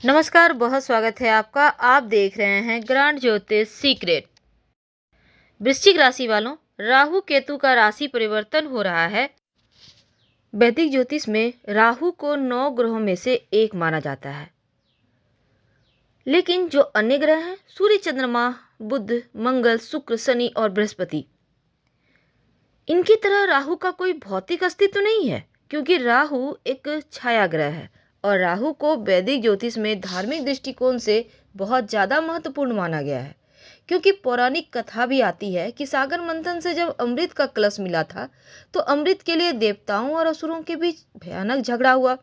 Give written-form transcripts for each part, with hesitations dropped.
नमस्कार, बहुत स्वागत है आपका। आप देख रहे हैं ग्रांड ज्योतिष सीक्रेट। वृश्चिक राशि वालों, राहु केतु का राशि परिवर्तन हो रहा है। वैदिक ज्योतिष में राहु को 9 ग्रहों में से एक माना जाता है, लेकिन जो अन्य ग्रह हैं सूर्य, चंद्रमा, बुध, मंगल, शुक्र, शनि और बृहस्पति, इनकी तरह राहु का कोई भौतिक अस्तित्व नहीं है, क्योंकि राहु एक छाया ग्रह है और राहु को वैदिक ज्योतिष में धार्मिक दृष्टिकोण से बहुत ज़्यादा महत्वपूर्ण माना गया है। क्योंकि पौराणिक कथा भी आती है कि सागर मंथन से जब अमृत का कलश मिला था, तो अमृत के लिए देवताओं और असुरों के बीच भयानक झगड़ा हुआ।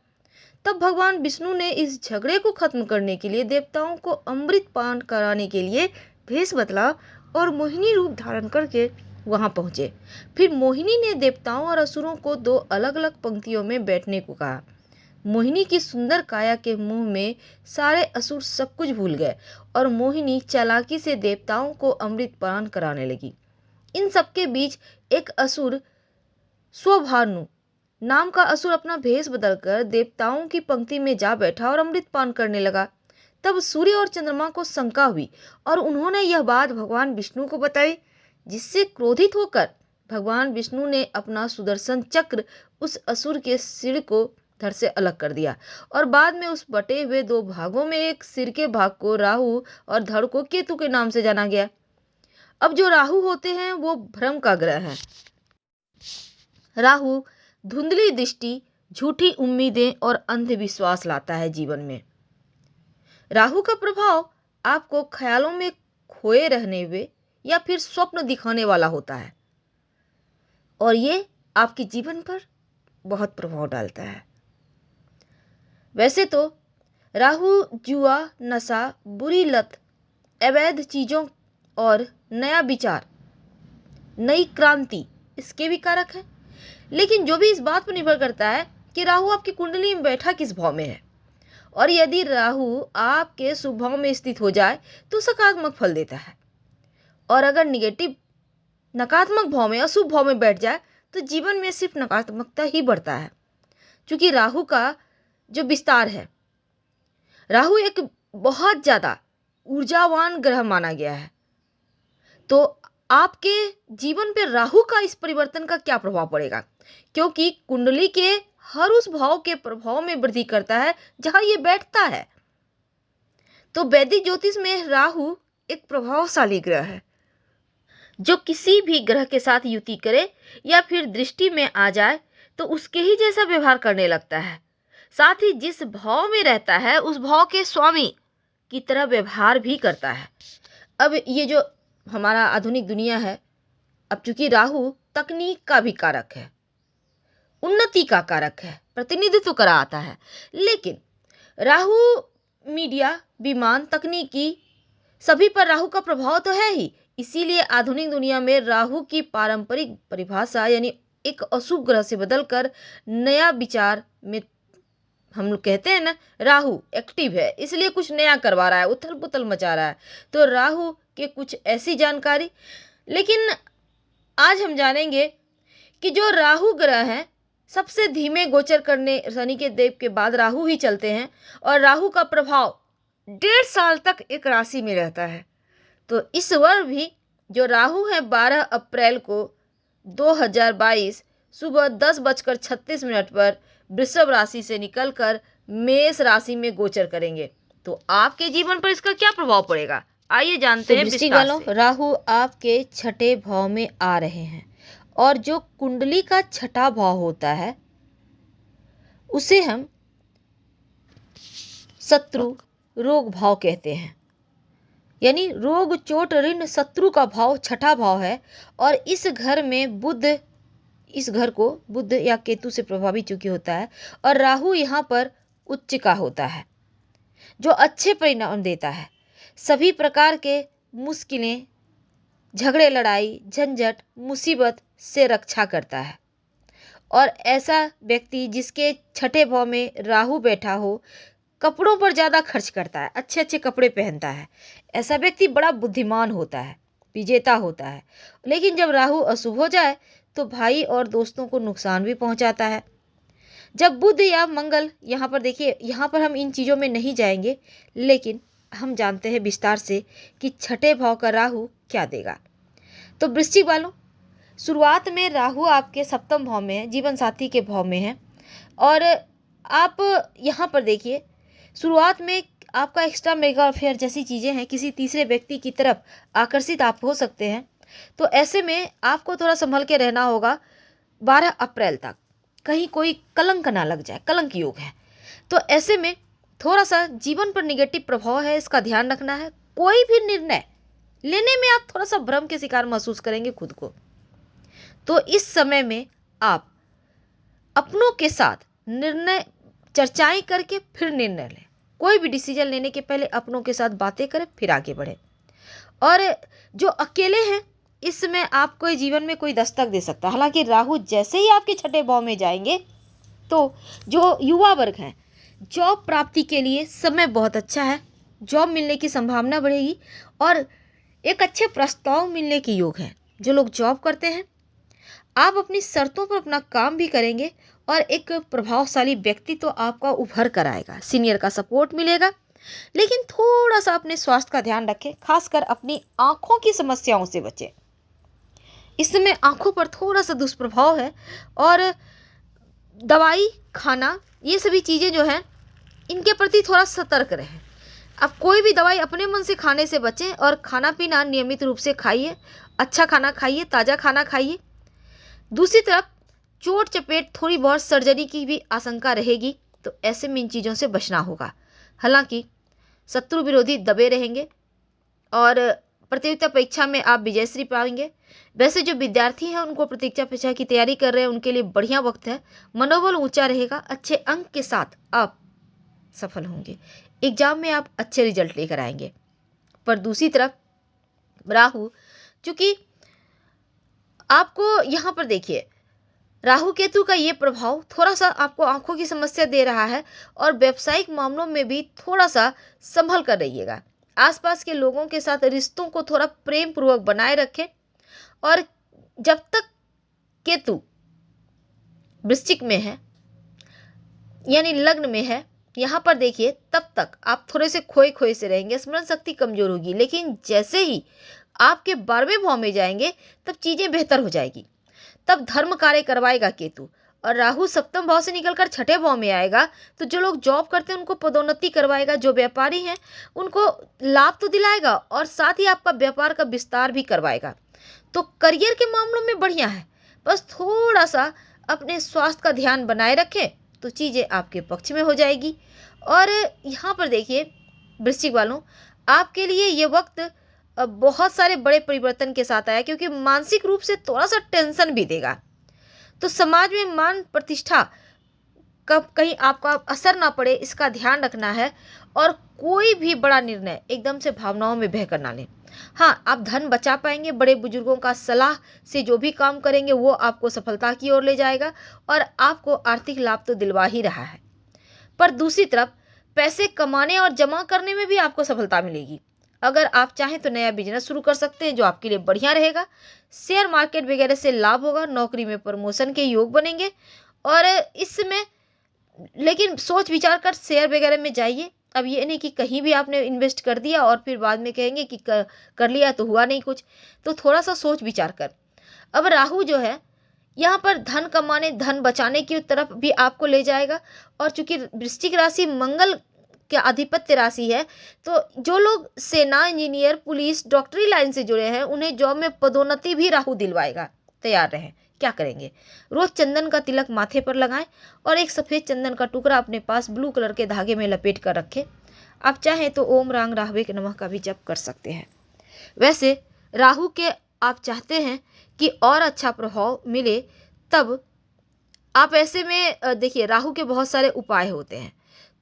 तब भगवान विष्णु ने इस झगड़े को खत्म करने के लिए देवताओं को अमृत पान कराने के लिए भेष बदला और मोहिनी रूप धारण करके वहां पहुंचे। फिर मोहिनी ने देवताओं और असुरों को 2 अलग अलग पंक्तियों में बैठने को कहा। मोहिनी की सुंदर काया के मुंह में सारे असुर सब कुछ भूल गए और मोहिनी चालाकी से देवताओं को अमृत पान कराने लगी। इन सबके बीच एक असुर, स्वभानु नाम का असुर, अपना भेष बदलकर देवताओं की पंक्ति में जा बैठा और अमृत पान करने लगा। तब सूर्य और चंद्रमा को शंका हुई और उन्होंने यह बात भगवान विष्णु को बताई, जिससे क्रोधित होकर भगवान विष्णु ने अपना सुदर्शन चक्र उस असुर के सिर को धड़ से अलग कर दिया और बाद में उस बटे हुए 2 भागों में एक सिर के भाग को राहु और धड़ को केतु के नाम से जाना गया। अब जो राहु होते हैं वो भ्रम का ग्रह है। राहु धुंधली दृष्टि, झूठी उम्मीदें और अंधविश्वास लाता है जीवन में। राहु का प्रभाव आपको ख्यालों में खोए रहने हुए या फिर स्वप्न दिखाने वाला होता है और ये आपके जीवन पर बहुत प्रभाव डालता है। वैसे तो राहु जुआ, नशा, बुरी लत, अवैध चीज़ों और नया विचार, नई क्रांति, इसके भी कारक है। लेकिन जो भी इस बात पर निर्भर करता है कि राहु आपकी कुंडली में बैठा किस भाव में है, और यदि राहु आपके शुभ भाव में स्थित हो जाए तो सकारात्मक फल देता है, और अगर निगेटिव, नकारात्मक भाव में, अशुभ भाव में बैठ जाए तो जीवन में सिर्फ नकारात्मकता ही बढ़ता है। क्योंकि राहु का जो विस्तार है, राहु एक बहुत ज़्यादा ऊर्जावान ग्रह माना गया है। तो आपके जीवन पर राहु का इस परिवर्तन का क्या प्रभाव पड़ेगा, क्योंकि कुंडली के हर उस भाव के प्रभाव में वृद्धि करता है जहां ये बैठता है। तो वैदिक ज्योतिष में राहु एक प्रभावशाली ग्रह है, जो किसी भी ग्रह के साथ युति करे या फिर दृष्टि में आ जाए तो उसके ही जैसा व्यवहार करने लगता है। साथ ही जिस भाव में रहता है उस भाव के स्वामी की तरह व्यवहार भी करता है। अब ये जो हमारा आधुनिक दुनिया है, अब चूंकि राहु तकनीक का भी कारक है, उन्नति का कारक है, प्रतिनिधित्व करा आता है, लेकिन राहु मीडिया, विमान, तकनीकी, सभी पर राहु का प्रभाव तो है ही। इसीलिए आधुनिक दुनिया में राहु की पारंपरिक परिभाषा यानी एक अशुभ ग्रह से बदलकर नया विचार में, हम लोग कहते हैं ना, राहु एक्टिव है इसलिए कुछ नया करवा रहा है, उथल पुथल मचा रहा है। तो राहु के कुछ ऐसी जानकारी, लेकिन आज हम जानेंगे कि जो राहु ग्रह है सबसे धीमे गोचर करने, शनि के देव के बाद राहु ही चलते हैं और राहु का प्रभाव 1.5 साल तक एक राशि में रहता है। तो इस वर्ष भी जो राहु है 12 अप्रैल को 2022 सुबह 10:36 पर वृषभ राशि से निकलकर मेष राशि में गोचर करेंगे। तो आपके जीवन पर इसका क्या प्रभाव पड़ेगा, आइए जानते हैं विस्तार से। राहु आपके 6ठे भाव में आ रहे हैं और जो कुंडली का 6ठा भाव होता है उसे हम शत्रु रोग भाव कहते हैं। यानी रोग, चोट, ऋण, शत्रु का भाव 6ठा भाव है और इस घर में बुध, इस घर को बुध या केतु से प्रभावित चूंकि होता है और राहु यहाँ पर उच्च का होता है, जो अच्छे परिणाम देता है। सभी प्रकार के मुश्किलें, झगड़े, लड़ाई, झंझट, मुसीबत से रक्षा करता है। और ऐसा व्यक्ति जिसके 6ठे भाव में राहु बैठा हो, कपड़ों पर ज़्यादा खर्च करता है, अच्छे अच्छे कपड़े पहनता है, ऐसा व्यक्ति बड़ा बुद्धिमान होता है, विजेता होता है। लेकिन जब राहु अशुभ हो जाए तो भाई और दोस्तों को नुकसान भी पहुंचाता है। जब बुध या मंगल, यहाँ पर देखिए, यहाँ पर हम इन चीज़ों में नहीं जाएंगे, लेकिन हम जानते हैं विस्तार से कि छठे भाव का राहु क्या देगा। तो वृश्चिक वालों, शुरुआत में राहु आपके सप्तम भाव में है, जीवन साथी के भाव में है। और आप यहाँ पर देखिए, शुरुआत में आपका एक्स्ट्रा मेगा अफेयर जैसी चीज़ें हैं, किसी तीसरे व्यक्ति की तरफ आकर्षित आप हो सकते हैं। तो ऐसे में आपको थोड़ा संभल के रहना होगा 12 अप्रैल तक, कहीं कोई कलंक ना लग जाए, कलंक योग है। तो ऐसे में थोड़ा सा जीवन पर निगेटिव प्रभाव है, इसका ध्यान रखना है। कोई भी निर्णय लेने में आप थोड़ा सा भ्रम के शिकार महसूस करेंगे खुद को। तो इस समय में आप अपनों के साथ निर्णय चर्चाएं करके फिर निर्णय लें। कोई भी डिसीजन लेने के पहले अपनों के साथ बातें करें, फिर आगे बढ़ें। और जो अकेले हैं, इस समय आपको जीवन में कोई दस्तक दे सकता है। हालांकि राहु जैसे ही आपके छठे भाव में जाएंगे, तो जो युवा वर्ग हैं, जॉब प्राप्ति के लिए समय बहुत अच्छा है। जॉब मिलने की संभावना बढ़ेगी और एक अच्छे प्रस्ताव मिलने के योग है। जो लोग जॉब करते हैं, आप अपनी शर्तों पर अपना काम भी करेंगे और एक प्रभावशाली व्यक्ति तो आपका उभर कर आएगा। सीनियर का सपोर्ट मिलेगा, लेकिन थोड़ा सा अपने स्वास्थ्य का ध्यान रखें, खासकर अपनी आंखों की समस्याओं से बचें। इस समय आंखों पर थोड़ा सा दुष्प्रभाव है और दवाई खाना, ये सभी चीज़ें जो हैं, इनके प्रति थोड़ा सतर्क रहें। अब कोई भी दवाई अपने मन से खाने से बचें और खाना पीना नियमित रूप से खाइए, अच्छा खाना खाइए, ताज़ा खाना खाइए। दूसरी तरफ चोट चपेट, थोड़ी बहुत सर्जरी की भी आशंका रहेगी, तो ऐसे में इन चीज़ों से बचना होगा। हालांकि शत्रु विरोधी दबे रहेंगे और प्रतियोगिता परीक्षा में आप विजयश्री पाएंगे। वैसे जो विद्यार्थी हैं, उनको प्रतियोगिता परीक्षा की तैयारी कर रहे हैं, उनके लिए बढ़िया वक्त है। मनोबल ऊंचा रहेगा, अच्छे अंक के साथ आप सफल होंगे। एग्जाम में आप अच्छे रिजल्ट लेकर आएंगे। पर दूसरी तरफ राहु, चूंकि आपको यहाँ पर देखिए, राहु केतु का ये प्रभाव थोड़ा सा आपको आंखों की समस्या दे रहा है और व्यावसायिक मामलों में भी थोड़ा सा संभल कर रहिएगा। आसपास के लोगों के साथ रिश्तों को थोड़ा प्रेम पूर्वक बनाए रखें। और जब तक केतु वृश्चिक में है, यानी लग्न में है, यहाँ पर देखिए, तब तक आप थोड़े से खोए खोए से रहेंगे, स्मरण शक्ति कमजोर होगी। लेकिन जैसे ही आपके 12वें भाव में जाएंगे, तब चीज़ें बेहतर हो जाएगी। तब धर्म कार्य करवाएगा केतु। और राहु सप्तम भाव से निकलकर छठे भाव में आएगा, तो जो लोग जॉब करते हैं उनको पदोन्नति करवाएगा। जो व्यापारी हैं उनको लाभ तो दिलाएगा और साथ ही आपका व्यापार का विस्तार भी करवाएगा। तो करियर के मामलों में बढ़िया है, बस थोड़ा सा अपने स्वास्थ्य का ध्यान बनाए रखें तो चीज़ें आपके पक्ष में हो जाएगी। और यहाँ पर देखिए वृश्चिक वालों, आपके लिए ये वक्त बहुत सारे बड़े परिवर्तन के साथ आया, क्योंकि मानसिक रूप से थोड़ा सा टेंशन भी देगा। तो समाज में मान प्रतिष्ठा का कहीं आपका असर ना पड़े, इसका ध्यान रखना है। और कोई भी बड़ा निर्णय एकदम से भावनाओं में बह कर ना लें। हाँ, आप धन बचा पाएंगे। बड़े बुजुर्गों का सलाह से जो भी काम करेंगे वो आपको सफलता की ओर ले जाएगा और आपको आर्थिक लाभ तो दिलवा ही रहा है। पर दूसरी तरफ पैसे कमाने और जमा करने में भी आपको सफलता मिलेगी। अगर आप चाहें तो नया बिजनेस शुरू कर सकते हैं, जो आपके लिए बढ़िया रहेगा। शेयर मार्केट वगैरह से लाभ होगा। नौकरी में प्रमोशन के योग बनेंगे। और इसमें लेकिन सोच विचार कर शेयर वगैरह में जाइए। अब ये नहीं कि कहीं भी आपने इन्वेस्ट कर दिया और फिर बाद में कहेंगे कि कर लिया तो हुआ नहीं कुछ। तो थोड़ा सा सोच विचार कर। अब राहु जो है, यहाँ पर धन कमाने, धन बचाने की तरफ भी आपको ले जाएगा। और चूंकि वृश्चिक राशि मंगल के आधिपत्य राशि है, तो जो लोग सेना, इंजीनियर, पुलिस, डॉक्टरी लाइन से जुड़े हैं, उन्हें जॉब में पदोन्नति भी राहु दिलवाएगा। तैयार रहें। क्या करेंगे? रोज चंदन का तिलक माथे पर लगाएं और एक सफ़ेद चंदन का टुकड़ा अपने पास ब्लू कलर के धागे में लपेट कर रखें। आप चाहें तो ओम रांग राहवे के नमः का भी जप कर सकते हैं। वैसे राहु के आप चाहते हैं कि और अच्छा प्रभाव मिले, तब आप ऐसे में देखिए, राहु के बहुत सारे उपाय होते हैं।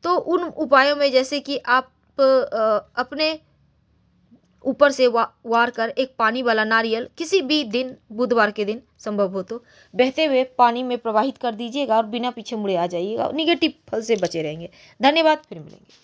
तो उन उपायों में जैसे कि आप अपने ऊपर से वार कर एक पानी वाला नारियल किसी भी दिन, बुधवार के दिन संभव हो तो, बहते हुए पानी में प्रवाहित कर दीजिएगा और बिना पीछे मुड़े आ जाइएगा। निगेटिव फल से बचे रहेंगे। धन्यवाद, फिर मिलेंगे।